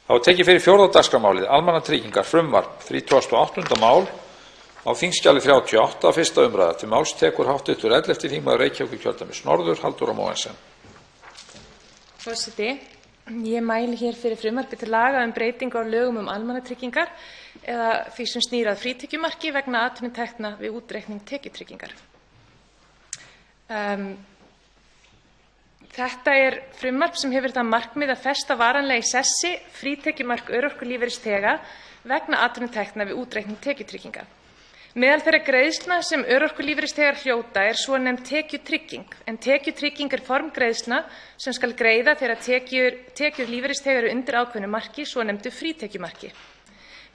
Þá er tekið fyrir 4. dagskrármálið, almannatryggingar, frumvarp, 38. mál á þingskjali 38, 1. umræða. Til máls tekur hv. 11. þingmaður Reykjavíkurkjördæmis norður, Halldóra Mogensen. Forseti, ég mæli hér fyrir frumvarpi til laga breytingu á lögum almannatryggingar eða því sem snýr að frítekjumarki vegna atvinnutekna við útreikning tekjutryggingar. Þetta er frumvarp sem hefur það markmið að festa varanlega í sessi frítekjumark örorkulífeyrisþega vegna atvinnutekna við útreikning tekjutrygginga. Meðal þeirra greiðslna sem örorkulífeyrisþegar hljóta er svonefnd tekjutrygging, en tekjutrygging er form greiðslna sem skal greiða þegar tekjur lífeyrisþega eru undir ákveðnu marki, svonefndu frítekjumarki.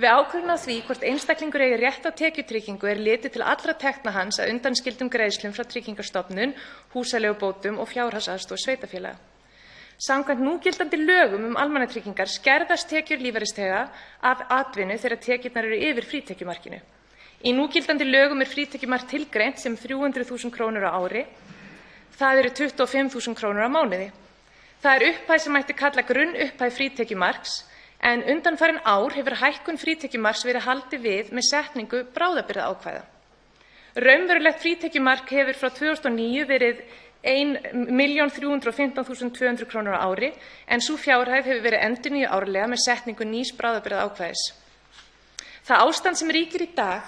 Við ákvörðun á því hvort einstaklingur eigi rétt á tekjutryggingu er litið til allra tekna hans að undanskildum greiðslum frá Tryggingastofnun, húsaleigubótum og fjárhagsaðstoð sveitarfélaga. Samkvæmt núgildandi lögum almannatryggingar skerðast tekjur lífeyrisþega af atvinnu þegar tekjurnar eru yfir frítekjumarkinu. Í núgildandi lögum er frítekjumark tilgreint sem 300.000 kr. á ári. Það eru 25.000 kr. á mánuði. Það er upphæð sem mætti kalla grunnupphæð frítekjumarks, en undanfarin ár hefur hækkun frítekjumarks verið haldið við með setningu bráðabirgðaákvæða. Raunverulegt frítekjumark hefur frá 2009 verið 1.315.200 kr. á ári, en sú fjárhæð hefur verið endurnýjuð árlega með setningu nýs bráðabirgðaákvæðis. Það ástand sem ríkir í dag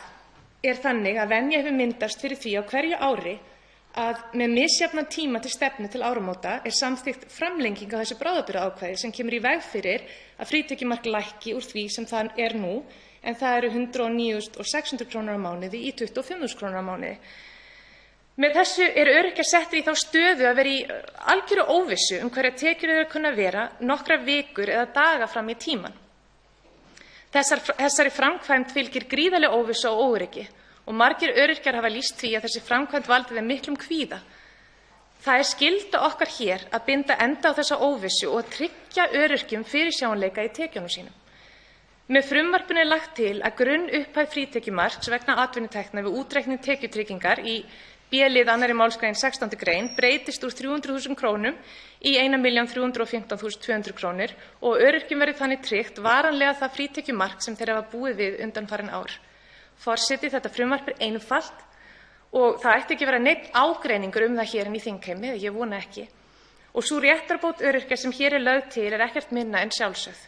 er þannig að venja hefur myndast fyrir því á hverju ári að með misjafnan tíma til stefnu til áramóta er samþykkt framlenging á þessu bráðabirgðaákvæði sem kemur í veg fyrir að frítekjumark lækki úr því sem það er nú, en það eru 109.600 kr. á mánuði í 25.000 kr. á mánuði. Með þessu eru öryrkjar settir í þá stöðu að vera í algjöru óvissu hverjar tekjur þeirra kunna vera nokkrar vikur eða daga fram í tímann. Þessari framkvæmd fylgir gríðarleg óvissu og óöryggi og margir öryrkjar hafa lýst því að þessi framkvæmd valdi þeim miklum kvíða. Það er skylda okkar hér að binda enda á þessa óvissu og tryggja öryrkjum fyrirsjáanleika í tekjunum sínum. Með frumvarpinu er lagt til að grunnupphæð frítekjumarks vegna atvinnutekna við útreikning tekjutryggingar í B-lið 2. málsgrein 16. grein breytist úr 300.000 kr. í 1.315.200 kr. og öryrkjum verði þannig tryggt varanlega það frítekjumark sem þeir hafa búið við undanfarin ár. Forseti, þetta frumvarp er einfalt og það ætti ekki að vera neinn ágreiningur það hér í þingheimi, ég vona ekki. Og sú réttarbót öryrkja sem hér er lögð til er ekkert minna en sjálfsögð.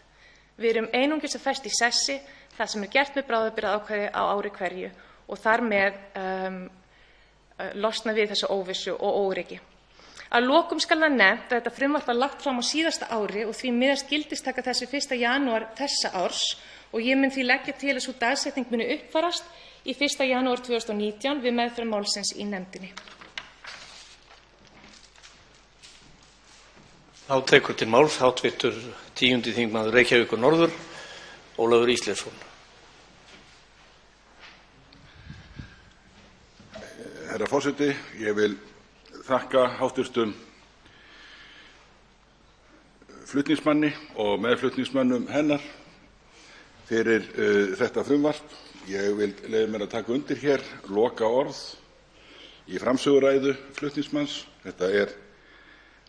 Við erum einungis að festa í sessi það sem er gert með bráðabirgðaákvæði á ári hverju og þar með losna við þessa óvissu og óöryggi. Að lokum skal það nefnt að þetta frumvarp var lagt fram á síðasta ári og því miðast gildistaka þessi 1. janúar þessa árs og ég mun því leggja til að sú dagsetning muni uppfærast í 1. janúar 2019 við meðferð málsins í nefndinni. Þá tekur til máls hv. 10. þingmaður Reykjavíkur norður, Ólafur Ísleifsson. Herra forseti, ég vil þakka hv. flutningsmanni og meðflutningsmönnum hennar fyrir þetta frumvarp. Ég vil leyfa mér að taka undir hér lokaorð í framsöguræðu flutningsmanns. Þetta er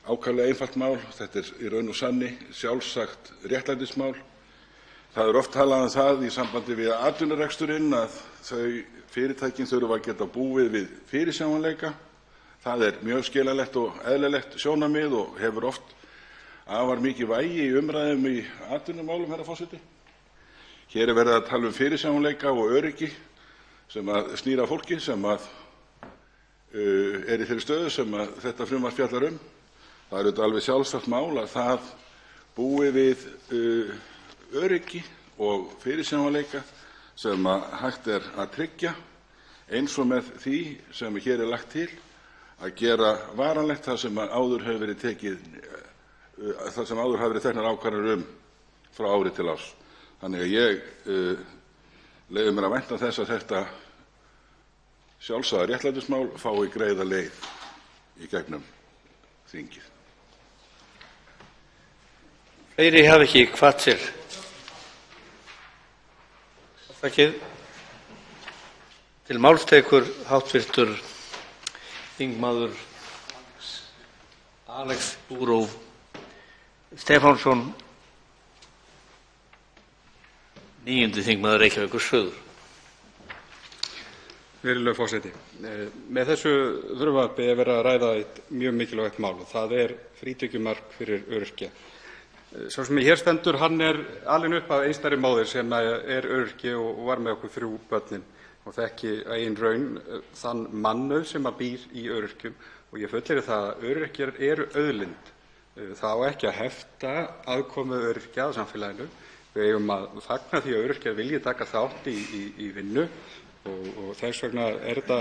ákaflega einfalt mál. Þetta er í raun og sanni sjálfsagt réttlætismál. Það er oft talað um það í sambandi við atvinnureksturinn að þau fyrirtækin þurfa að geta búið við fyrirsjáanleika. Það er mjög skiljanlegt og eðlilegt sjónarmið og hefur oft afar mikið vægi í umræðum í atvinnumálum, herra forseti. Hér er verið að tala um fyrirsjáanleika og öryggi sem að snýr að fólki sem að er í þeirri stöðu sem að þetta frumvarp fjallar um. Það er auðvitað alveg sjálfsagt mál að það búi við öryggi og fyrirsjáanleika sem að hægt er að tryggja eins og með því sem hér er lagt til að gera varanlegt það sem áður hefur verið teknar ákvarðanir frá ári til árs. Þannig að ég leyfi mér að vænta þess að þetta sjálfsagða réttlætismál fái greiða leið í gegnum þingið. Fleiri hafa ekki hvatt sér. Þakkið. Til máls tekur hv. þingmaður Alex Búrov Stefánsson, 9. þingmaður Reykjavíkur suður. Virðulegur forseti. Með þessu frumvarpi er verið að ræða eitt mjög mikilvægt mál og það er frítekjumark fyrir öryrkja. Sá sem hér stendur, hann er alinn upp af einstæðri móðir sem er öryrki og var með okkur 3 börnin og þekki að eigin raun þann mannauð sem býr í öryrkjum og ég fullyrði það að öryrkjar eru auðlind. Það á ekki að hefta aðkomu öryrkja að samfélaginu. Við eigum að fagna því að öryrkjar vilji taka þátt í vinnu og þess vegna er þetta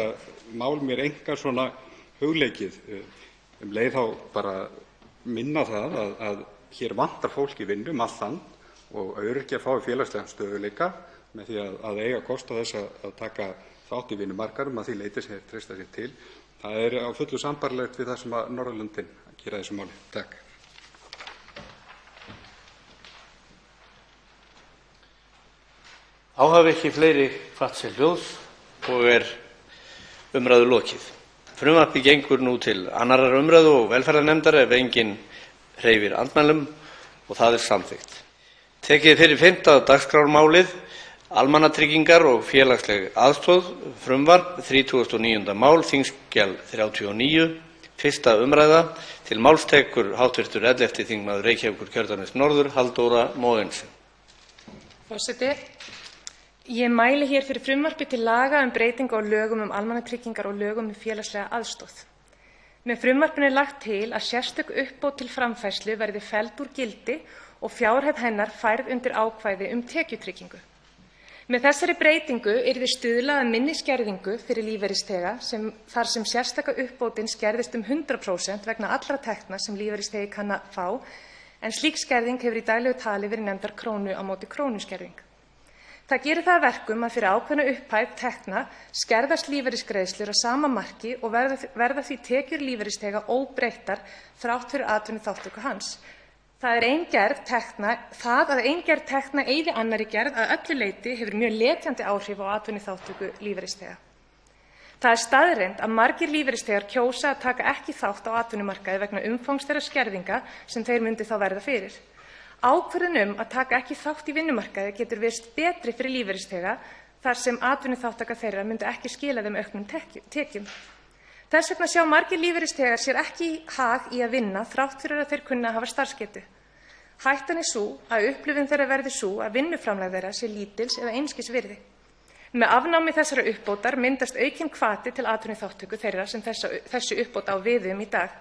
mál mér einkar svona hugleikið. Leið þá bara minna það að hér vantar fólk í vinnu allt land og öryrkjar fái félagslegan stöðugleika með því að eiga kost á þess að taka þátt í vinnumarkaðnum að því leyti sem þeir treysta sér til. Það er á fullu sambærilegt við það sem að Norðurlöndin gera þessu máli. Takk. Þá hafa ekki fleiri kvatt sér hljóðs og er umræðu lokið. Frumvarpið gengur nú til 2. umræðu og velferðarnefndar ef enginn hreyfir andmælum og það er samþykkt. Tekið fyrir 5. dagskrármálið, almannatryggingar og félagsleg aðstoð, frumvarp 39. mál, þingskjal 39, 1. umræða. Til máls tekur hv. 11. þingmaður Reykjavíkurkjördæmis norður, Halldóra Mogensen. Forseti. Ég mæli hér fyrir frumvarpi til laga breytingu á lögum almannatryggingar og lögum félagslega aðstoð. Með frumvarpinu er lagt til að sérstök uppbót til framfærslu verði felld úr gildi og fjárhæð hennar færð undir ákvæði tekjutryggingu. Með þessari breytingu yrði stuðlað að minni skerðingu fyrir lífeyrisþega þar sem sérstaka uppbótin skerðist 100% vegna allra tekna sem lífeyrisþegi kann að fá, en slík skerðing hefur í daglegu tali verið nefndar krónu á móti krónu skerðing. Það gerir það að verkum að fyrir ákveðna upphæð tekna skerðast lífeyrisgreiðslur á sama marki og verða því tekjur lífeyrisþega óbreyttar þrátt fyrir atvinnuþátttöku hans. Það að ein gerð tekna eyði annarri gerð að öllu leyti hefur mjög letjandi áhrif á atvinnuþátttöku lífeyrisþega. Það er staðreynd að margir lífeyrisþegar kjósa að taka ekki þátt á atvinnumarkaði vegna umfangs þeirra skerðinga sem þeir myndu þá verða fyrir. Ákvörðun að taka ekki þátt í vinnumarkaði getur virst betri fyrir lífeyrisþega þar sem atvinnuþátttaka þeirra myndi ekki skila þeim auknum tekjum. Þess vegna sjá margir lífeyrisþegar sér ekki hag í að vinna þrátt fyrir að þeir kunna að hafa starfsgetu. Hættan er sú að upplifun þeirra verði sú að vinnuframlag þeirra sé lítils eða einskis virði. Með afnámi þessara uppbótar myndast aukinn hvati til atvinnuþátttöku þeirra sem þessi uppbót á við í dag.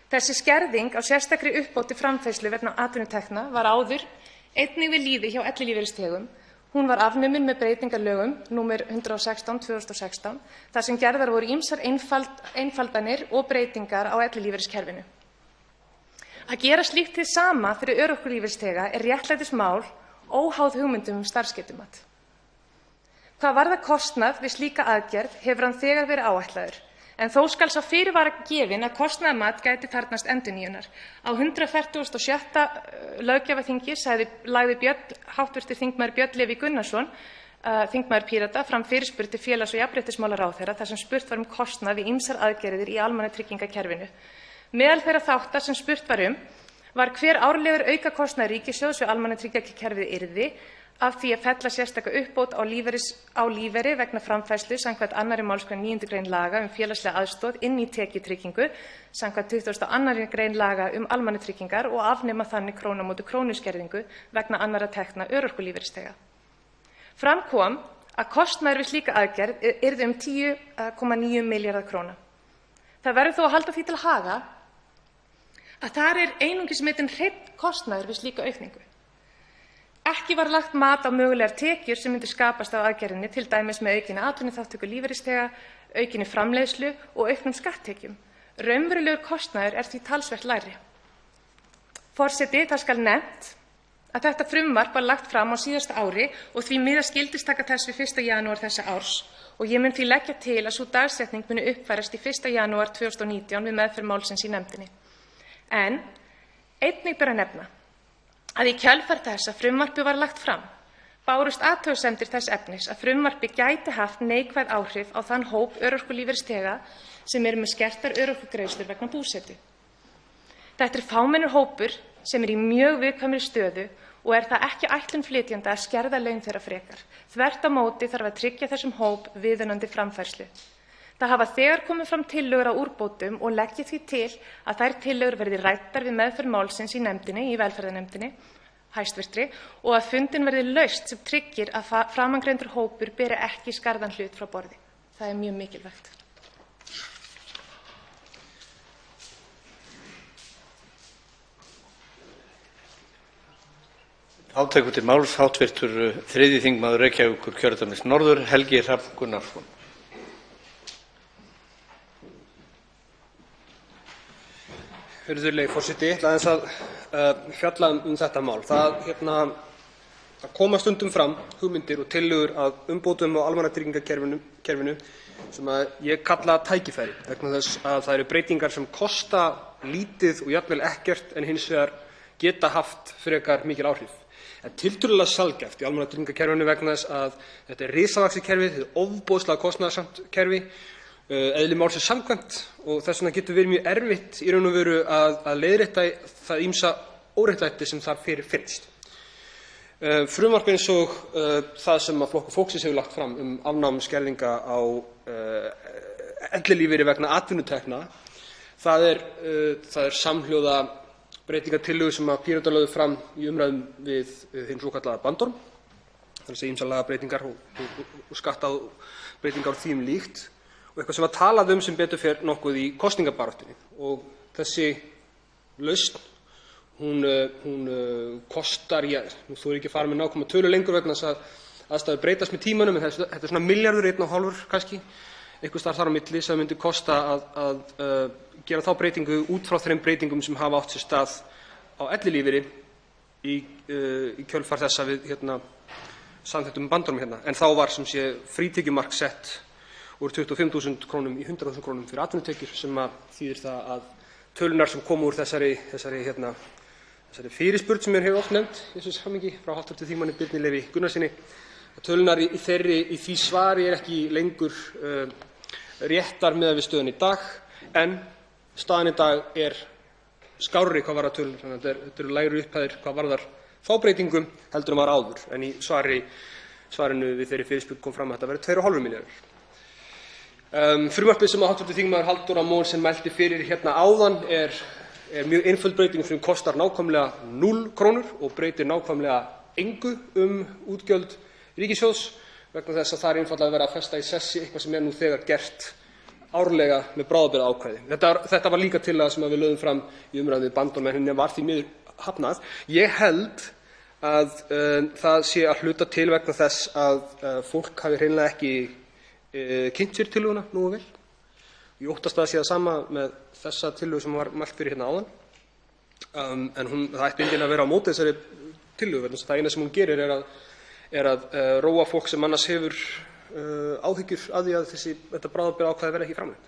Þessi skerðing á sérstakri uppbót til framfærslu vegna atvinnutekna var áður einnig við lýði hjá ellilífeyrisþegum. Hún var afnumin með breytingalögum nr. 116/2016 þar sem gerðar voru ýmsar einfaldanir og breytingar á ellilífeyriskerfinu. Að gera slíkt hið sama fyrir örorkulífeyrisþega er réttlætismál óháð hugmyndum starfsgetumat. Hvað varðar kostnað við slíka aðgerð hefur hann þegar verið áætlaður. En þó skal sá fyrirvara gefinn að kostnaðarmat gæti þarfnast endurnýjunar. Á 146. löggjafarþingi lagði hv. þingmaður Björn Leví Gunnarsson, þingmaður Pírata, fram fyrirspurn til félags- og jafnréttismálaráðherra þar sem spurt var kostnað við ýmsar aðgerðir í almannatryggingakerfinu. Meðal þeirra þátta sem spurt var hver árlegur aukakostnaður ríkissjóðs við almannatryggingakerfið yrði af því að fella sérstaka uppbót á lífeyri vegna framfærslu samkvæmt 2. málsgrein 9. grein laga félagslega aðstoð inn í tekjutryggingu samkvæmt 22. grein laga almannatryggingar og afnema þannig krónu á móti krónu skerðingu vegna annarra tekna örorkulífeyrisþega. Fram kom að kostnaður við slíka aðgerð yrði 10,9 milljarðar króna. Það verður þó að halda því til haga að þar er einungis metinn hreinn kostnaður við slíka aukningu. Ekki var lagt mat á mögulegar tekjur sem myndu skapast af aðgerðinni, til dæmis með aukinni atvinnuþátttöku lífeyrisþega, aukinni framleiðslu og auknum skatttekjum. Raunverulegur kostnaður er því talsvert lægri. Forseti, það skal nefnt að þetta frumvarp var lagt fram á síðasta ári og því miðast gildistaka þess við 1. janúar þessa árs og ég mun því leggja til að sú dagsetning muni uppfærast í 1. janúar 2019 við meðferð málsins í nefndinni. En einnig ber að nefna að í kjölfar þess að frumvarpið var lagt fram bárust athugasemdir þess efnis að frumvarpið gæti haft neikvæð áhrif á þann hóp örorkulífeyrisþega sem eru með skertar örorkugreiðslur vegna búsetu. Þetta er fámennur hópur sem er í mjög viðkvæmri stöðu og er það ekki ætlun flytjenda að skerða laun þeirra frekar. Þvert á móti þarf að tryggja þessum hóp viðunandi framfærslu. Það hafa þegar komið fram tillögur á úrbótum og legg ég því til að þær tillögur verði ræddar við meðferð málsins í nefndinni, í velferðarnefndinni, hæstvirtri, og að fundin verði laust sem tryggir að framangreindur hópur beri ekki skarðan hlut frá borði. Það er mjög mikilvægt. Þá tekur til máls hv. 3. þingmaður Reykjavíkurkjördæmis norður, Helgi Hrafn Gunnarsson. Virðulegi forseti, ég ætla aðeins að fjalla þetta mál. Það koma stundum fram hugmyndir og tillögur að umbótum á almannatryggingakerfinu sem ég kalla tækifæri, vegna þess að það eru breytingar sem kosta lítið og jafnvel ekkert en hins vegar geta haft frekar mikil áhrif. Það er tiltölulega sjaldgæft í almannatryggingakerfinu vegna þess að þetta er risavaxið kerfi, þetta er ofboðslega kostnaðarsamt kerfi, eðli málsins samkvæmt, og þess vegna getur verið mjög erfitt í raun og veru að leiðrétta það ýmsa óréttlæti sem þar fyrir finnst. Frumvarp eins og það sem að Flokkur fólksins hefur lagt fram afnám skerðinga á ellilífeyri vegna atvinnutekna, það er samhljóða breytingartillögu sem að Píratar lögðu fram í umræðum við hinn svokallaða bandorm, þar að segja ýmsar lagabreytingar og skattabreytingar og því líkt, og eitthvað sem var talað sem betur fer nokkuð í kosningabaráttunni. Og þessi lausn, hún kostar, nú þú ekki að fara með nákvæma tölu lengur vegna þess að aðstæður breytast með tímanum, en þetta er svona milljarður, 1,5 kannski, einhvers staðar þar á milli sem myndi kosta að gera þá breytingu út frá þeim breytingum sem hafa átt sér stað á ellilífeyri í kjölfar þess að við samþykktum bandorm hérna. En þá var sem sé frítekjumark sett úr 25.000 krónum í 100.000 krónum fyrir atvinnutekjur, sem þýðir það að tölunar sem komu úr þessari fyrirspurn sem hefur oft nefnt í þessu samhengi frá hv. þingmanni Birni Leví Gunnarssyni, tölunar í því svari er ekki lengur réttar miðað við stöðuna í dag, en staðan í dag er skárri hvað varðar tölur, þannig að þetta eru lægri upphæðir hvað varðar þá breytingum heldur var áður, en í svarinu við þeirri fyrirspurn kom fram að þetta verði 2,5 milljarðar. Frumvarpið sem hv. þingmaður Halldóra Mogensen mælti fyrir hérna áðan er mjög einföld breyting sem kostar nákvæmlega 0 krónur og breytir nákvæmlega engu útgjöld ríkissjóðs, vegna þess að það er einfaldlega verið að festa í sessi eitthvað sem er nú þegar gert árlega með bráðabirgðaákvæði. Þetta var líka tillaga sem við lögðum fram í umræðu við bandorm, en henni var því miður hafnað. Ég held að það sé að hluta til vegna þess að fólk hafi hreinlega ekki kynnt sér tillöguna nógu vel. Ég óttast að það sé það sama með þessa tillögu sem var mælt fyrir hérna áðan, en það ætti enginn að vera á móti þessari tillögu, vegna þess að það eina sem hún gerir er að róa fólk sem annars hefur áhyggjur af því að þetta bráðabirgðaákvæði verði ekki framlengt.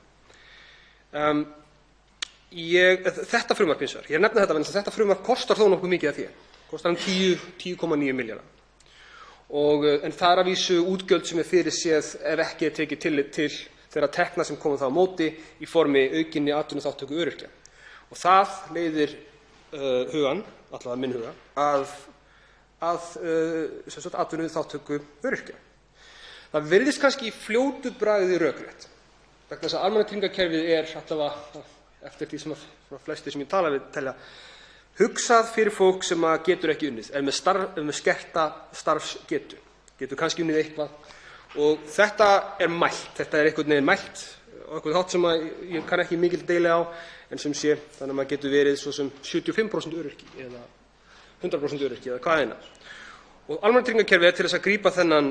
Þetta frumvarp hins vegar, ég nefni þetta vegna þess að þetta frumvarp kostar þó nokkuð mikið af því, kostar 10,9 milljarða. En það er að vísu útgjöld sem er fyrirséð ef ekki er tekið tillit til þeirra tekna sem koma það á móti í formi aukinni atvinnuþátttöku öryrkja. Og það leiðir hugann, allavega minn huga, að atvinnuþátttöku öryrkja. Það virðist kannski í fljótu bragði rökrétt, vegna þess að almannatryggingakerfið er allavega, eftir því sem flestir sem ég tala við telja, hugsað fyrir fólk sem getur ekki unnið, er með skerta starfsgetu, getur kannski unnið eitthvað, og þetta er mælt, þetta er einhvern veginn mælt og einhvern hátt sem ég kann ekki mikil deili á, en sem sé, þannig að maður getur verið svo sem 75% öryrki eða 100% öryrki eða hvað eina. Og almannatryggingakerfið er til þess að grípa þennan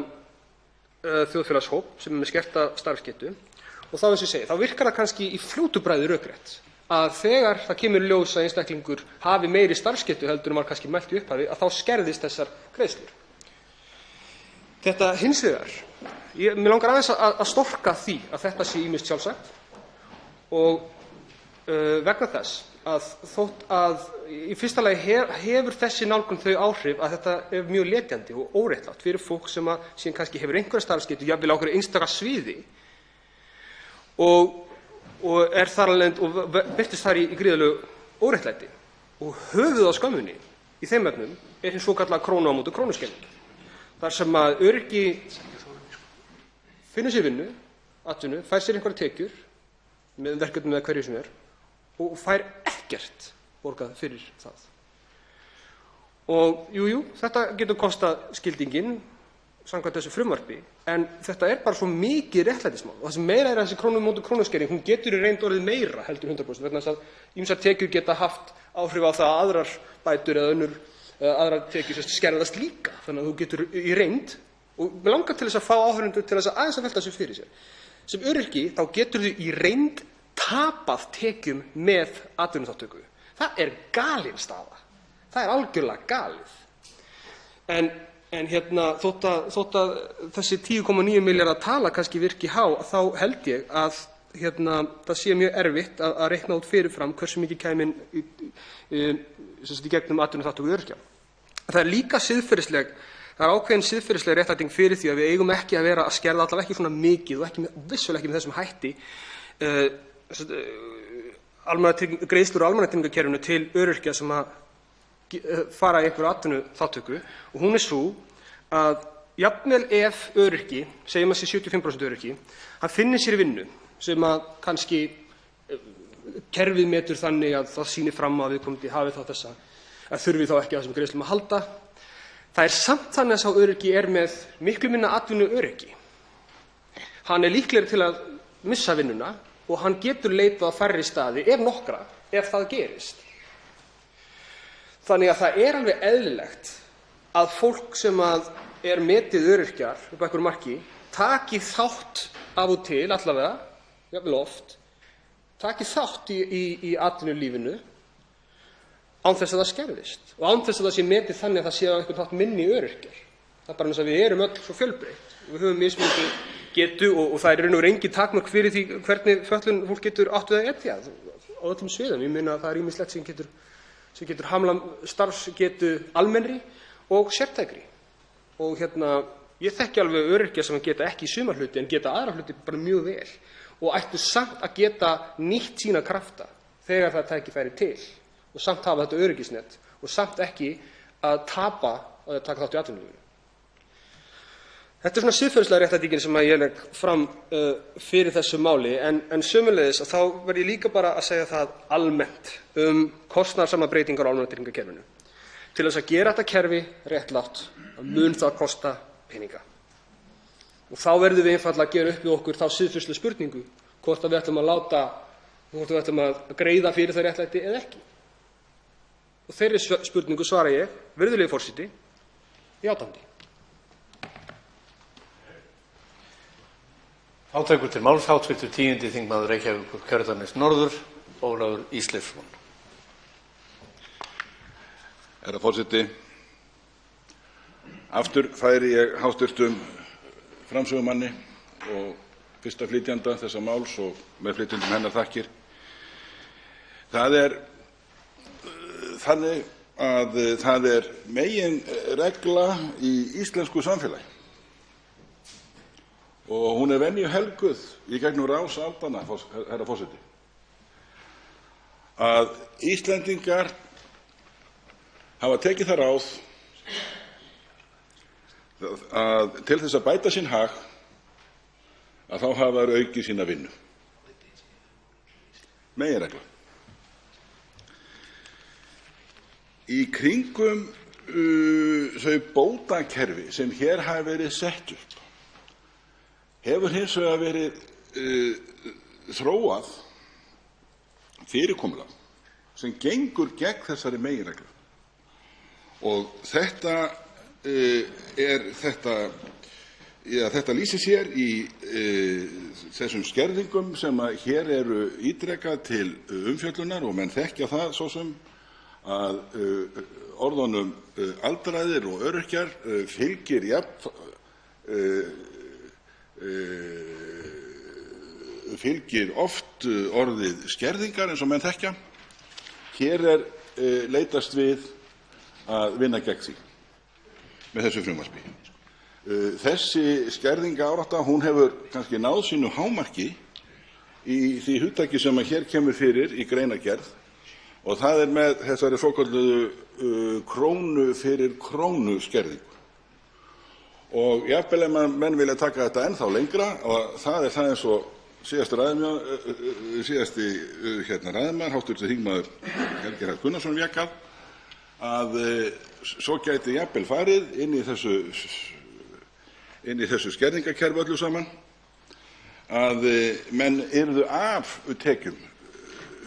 þjóðfélagshóp sem er með skerta starfsgetu, og þá eins og ég segi, þá virkar það kannski í fljótu bragði rökrétt að þegar það kemur í ljós að einstaklingur hafi meiri starfsgetu heldur en var kannski mælt í upphafi, að þá skerðist þessar greiðslur. Þetta hins vegar, mér langar aðeins að storka því að þetta sé ýmist sjálfsagt, og vegna þess að þótt að í fyrsta lagi hefur þessi nálgun þau áhrif að þetta er mjög letjandi og óréttlátt fyrir fólk sem síðan kannski hefur einhverja starfsgetu, jafnvel á einhverju einstaka sviði, og er þar alveg og birtist þar í gríðarlegu óréttlæti. Og höfuð á skömmunni í þeim efnum er hins svokallaða krónu á móti krónu skerðing, þar sem að öryrki finnur sér vinnu, atvinnu, fær sér einhverjar tekjur með verkefnum eða hverju sem er og fær ekkert borgað fyrir það. Og jú, þetta getur kostað skildingin samkvæmt þessu frumvarpi, en þetta er bara svo mikið réttlætismál. Og það sem meira er að þessi krónu á móti krónu skerðing, hún getur í reynd orðið meira heldur 100%, vegna þess að ýmsar tekjur geta haft áhrif á það að aðrar bætur eða aðrar tekjur skerðast líka. Þannig að þú getur í reynd, og mig langar til þess að fá áhorfendur til þess að aðeins að velta þessu fyrir sér. Sem öryrki þá getur þú í reynd tapað tekjum með atvinnuþátttöku. Það er galin staða. Það er algjörlega galið. En þótt að þessi 10,9 milljarða tala kannski virki há, þá held ég að það sé mjög erfitt að reikna út fyrirfram hversu mikið kæmi í gegnum atvinnuþátttöku öryrkja. Það er líka ákveðin siðferðisleg réttlæting fyrir því að við eigum ekki að vera að skerða allavega ekki svona mikið og vissulega ekki með þessum hætti greiðslur á almannatryggingakerfinu til öryrkja sem að fara í einhverju atvinnuþátttöku, og hún er sú að jafnvel ef öryrki, segjum að sé 75% öryrki, hann finnir sér vinnu sem að kannski kerfið metur þannig að það sýnir fram að viðkomandi hafi þá þessa, að þurfi þá ekki á þessum greiðslum að halda. Það er samt þannig að sá öryrki er með miklu minna atvinnuöryggi. Hann er líklegri til að missa vinnuna og hann getur leitað á færri staði, ef nokkra, ef það gerist. Þannig að það er alveg eðlilegt að fólk sem er metið öryrkjar upp á einhverju marki taki þátt af og til, allavega, jafnvel oft, taki þátt í atvinnulífinu án þess að það skerðist og án þess að það sé metið þannig að það sé á einhvern þátt minni öryrkjar. Það er bara eins og við erum öll svo fjölbreytt. Við höfum mismunandi getu og það er í raun og veru engin takmörk fyrir því hvernig fötlun fólk getur átt við að etja á öllum sviðum. Ég meina að það er ýmislegt sem getur hamlað starfsgetu almennri og sértækri. Og ég þekki alveg öryrkja sem geta ekki í suma hluti en geta aðra hluti bara mjög vel og ættu samt að geta nýtt sína krafta þegar það tækifæri til og samt hafa þetta öryggisnet og samt ekki að tapa að taka þátt í atvinnulífinu. Þetta er svona siðferðislega réttlætingin sem ég legg fram fyrir þessu máli, en sömuleiðis að þá verð ég líka bara að segja það almennt kostnaðarsamar breytingar á almannatryggingakerfinu. Til þess að gera þetta kerfi réttlátt mun það kosta peninga. Og þá verðum við einfaldlega að gera upp við okkur þá siðferðislegu spurningu hvort við ætlum að greiða fyrir það réttlæti eða ekki. Og þeirri spurningu svara ég, virðulegi forseti, játandi. Þá tekur til máls hv. 10. þingmaður Reykjavíkurkjördæmis norður, Ólafur Ísleifsson. Herra forseti, aftur færi ég hv. framsögumanni og fyrsta flytjanda þessa máls og meðflytjendum hennar þakkir. Það er þannig að það er meginregla í íslensku samfélagi og hún er venju helguð í gegnum rás aldanna, herra forseti, að Íslendingar hafa tekið það ráð að til þess að bæta sinn hag að þá hafa þeir aukið sína vinnu. Meginregla. Í kringum þau bótakerfi sem hér hafa verið sett upp hefur hins vegar verið þróað fyrirkomulag sem gengur gegn þessari meginreglu. Og þetta lýsir sér í þessum skerðingum sem hér eru ítrekað til umfjöllunar og menn þekkja það svo sem að orðunum aldraðir og öryrkjar fylgir oft orðið skerðingar eins og menn þekkja. Hér er leitast við að vinna gegn því með þessu frumvarpi. Þessi skerðingarátta, hún hefur kannski náð sínu hámarki í því hugtaki sem hér kemur fyrir í greinargerð og það er með þessari svokölluðu krónu fyrir krónu skerðingu. Og jafnvel ef menn vilja taka þetta ennþá lengra, og það er það eins og síðasti ræðumaður, hv. þingmaður Helgi Hrafn Gunnarsson vék að svo gæti jafnvel farið inn í þessu skerðingakerfi öllu saman að menn yrðu af tekjum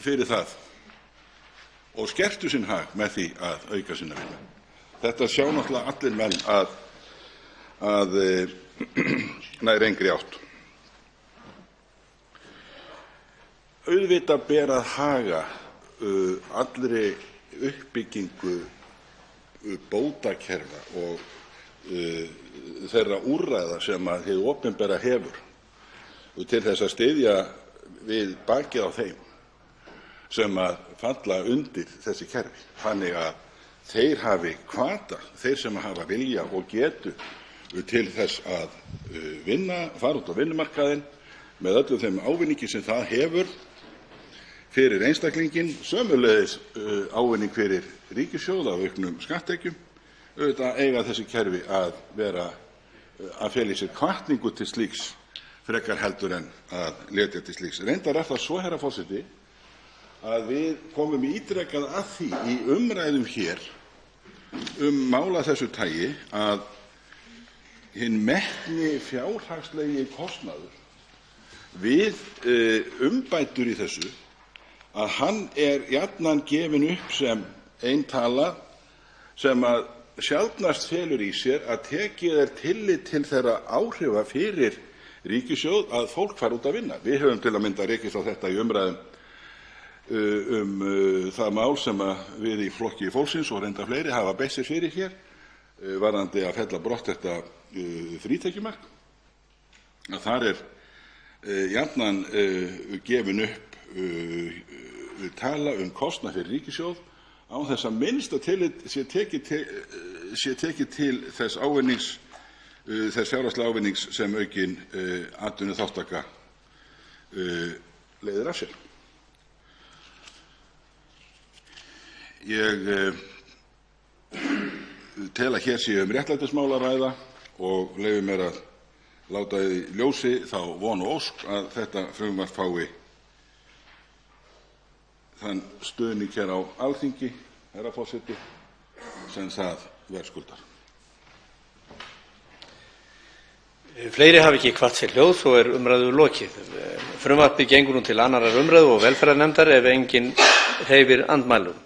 fyrir það og skertu sinn hag með því að auka sína vinnu. Þetta sjá náttúrulega allir menn að nær engri átt. Auðvitað ber að haga allri uppbyggingu bótakerfa og þeirra úrræða sem að hið opinbera hefur til þess að styðja við bakið á þeim sem að falla undir þessi kerfi, þannig að þeir hafi hvata, þeir sem hafa vilja og getu til þess að fara út á vinnumarkaðinn með öllum þeim ávinningi sem það hefur fyrir einstaklinginn, sömuleiðis ávinning fyrir ríkissjóð af auknum skatttekjum. Auðvitað eiga þessi kerfi að fela í sér hvatningu til slíks frekar heldur en að letja til slíks. Reyndar er það svo, herra forseti, að við komum ítrekað að því í umræðum hér mál af þessu tagi að hinn metni fjárhagslegi kostnaður við umbætur í þessu, að hann er jafnan gefinn upp sem ein tala sem að sjaldnast felur í sér að tekið er tillit til þeirra áhrifa fyrir ríkissjóð að fólk fari út að vinna. Við höfum til að mynda rekist á þetta í umræðum það mál sem við í Flokki fólksins og reyndar fleiri hafa beitt sér fyrir hér varðandi að fella brott þetta frítekjumark. Þar er jafnan gefin upp tala kostnað fyrir ríkissjóð án þess að minnsta tillit sé tekið til þess ávinnings, þess fjárhagslega ávinnings sem aukin atvinnuþátttaka leiðir af sér. Ég tel að hér sé réttlætismál að ræða og leyfi mér að láta í ljósi þá von og ósk að þetta frumvarp fái þann stuðning hér á Alþingi, herra forseti, sem það verðskuldar. Fleiri hafa ekki kvatt sér hljóðs og er umræðu lokið. Frumvarpið gengur nú til 2. umræðu og velferðarnefndar ef enginn hreyfir andmælum.